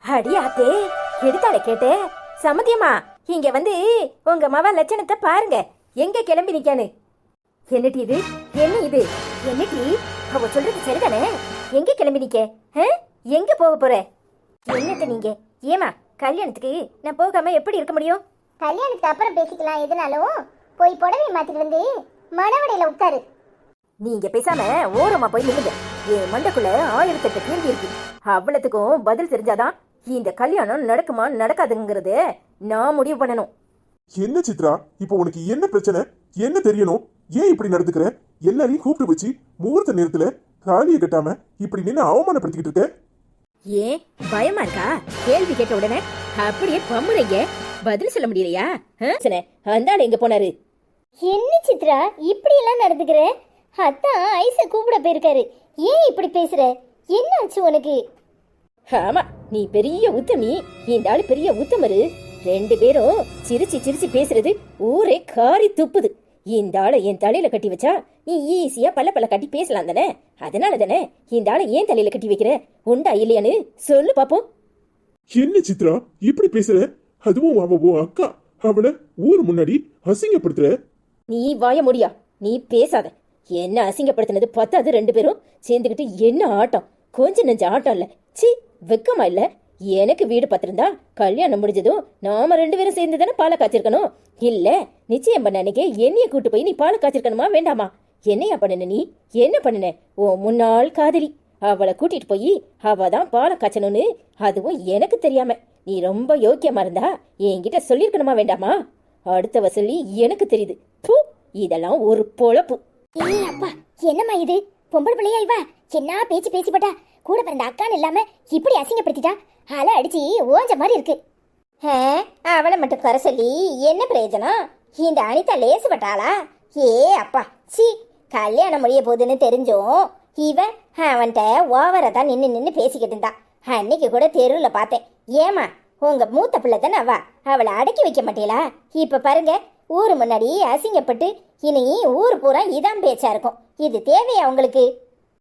அடியாத்தே எடுத்தால கேட்டே சமதியம்மா, இங்க வந்து உங்க மவ லட்சணத்தை பாருங்க. எங்க கிளம்பி நிக்கானு. என்னடி இது? என்ன இது? என்னடி அவ சொல்றது சரிதானே? எங்க கிளம்பி நிக்க? எங்க போக போற? என்னத்த நீங்க? ஏமா கல்யாணத்துக்கு நான் போகாம எப்படி இருக்க முடியும்? கல்யாணத்துக்கு அப்புறம் பேசிக்கலாம், எதுனாலும் போய் புடவை மாத்திட்டு வந்து மணவடையில உட்காரு. நீங்க பேசாம ஓரமா போய் நில்லுங்க. என் மண்டக்குள்ள 1008 கேள்வி இருக்கு. அவ்வளத்துக்கும் பதில் தெரிஞ்சாதான் இந்த கல்யாணம் நடக்குமா நடக்காதுங்கிறது நான் முடிவு பண்ணணும். என்ன சித்ரா, இப்போ உனக்கு என்ன பிரச்சனை? என்ன தெரியணும்? ஏன் இப்படி நடந்துக்கிற? எல்லாரையும் கூப்பிட்டு வச்சு முகூர்த்த நேரத்துல தாலியை கட்டாம இப்படி நின்று அவமானப்படுத்திக்கிட்டு இருக்க. ஏன் பயமா இருக்கா? கேள்வி கேட்ட உடனே அப்படியே பம்முறைங்க. பதில் சொல்ல முடியலையா? அந்த ஆள் எங்க போனாரு? என்ன சித்ரா இப்படி எல்லாம் நடந்துக்கிற? அத்தான் ஐச கூப்பிட போயிருக்காரு. ஏன் இப்படி பேசுற? என்ன ஆச்சு உனக்கு? ஆமா, நீ பெரிய உத்தமி, இந்த ஆளு பெரிய உத்தமரு. ரெண்டு பேரும் சிரிச்சு சிரிச்சு பேசுறது ஊரே காரி துப்புது. இந்த ஆளை என் தலையில கட்டி வச்சா நீ ஈஸியா பல்ல பல்ல கட்டி பேசலாம் தானே? அதனால தானே இந்த ஆளை ஏன் தலையில கட்டி வைக்கிற? உண்டா இல்லையான்னு சொல்லு பாப்போம். என்ன சித்ரா இப்படி பேசுற? அதுவும் அவ அக்கா, அவளை ஊர் முன்னாடி அசிங்கப்படுத்துற. நீ வாய முடியா, நீ பேசாத. என்ன அசிங்கப்படுத்தினது பத்தாது. ரெண்டு பேரும் சேர்ந்துக்கிட்டு என்ன ஆட்டம்? கொஞ்சம் நெஞ்ச ஆட்டம் இல்ல. சி, வெக்கமா இல்ல? எனக்கு வீடு பத்திருந்தா கல்யாணம் முடிஞ்சதும் நாம ரெண்டு பேரும் சேர்ந்து தானே பாலை காய்ச்சிருக்கணும். இல்ல நிச்சயம் பண்ண அன்னைக்கு என்னைய கூட்டு போய் நீ பாலை காய்ச்சிருக்கணுமா வேண்டாமா? என்னையா பண்ணுன நீ? என்ன பண்ணுன? ஓ முன்னாள் காதலி அவளை கூட்டிட்டு போய் அவ தான் பாலை காய்ச்சணும்னு, அதுவும் எனக்கு தெரியாம நீ ரொம்ப யோக்கியமா இருந்தா என்கிட்ட சொல்லிருக்கணுமா வேண்டாமா? அடுத்தவ சொல்லி எனக்கு தெரியுது. இதெல்லாம் ஒரு பொழப்பு. ஏய் அப்பா, என்னம்மா இது? பொம்பளை பிள்ளையா இவ? என்ன பேச்சு பேசிப்பட்டா? கூட பிறந்த அக்கான்னு இல்லாம இப்படி அசிங்கப்படுத்திட்டா. அலை அடிச்சு ஓஞ்ச மாதிரி இருக்கு. அவளை மட்டும் கரை சொல்லி என்ன பிரயோஜனம்? இந்த அனிதா லேசுபட்டாளா? ஏ அப்பா, சி, கல்யாணம் முடிய போகுதுன்னு தெரிஞ்சும் இவன் அவன்கிட்ட ஓவரா தான் நின்று பேசிக்கிட்டு இருந்தா. அன்னைக்கு கூட தெருவில் பார்த்தேன். ஏமா, உங்க மூத்த பிள்ளை தானே அவளை அடக்கி வைக்க மாட்டீங்களா? இப்ப பாருங்க, ஊரு முன்னாடி அசிங்கப்பட்டு இனி ஊர் பூரா இதான் பேச்சா இருக்கும். இது தேவையா உங்களுக்கு?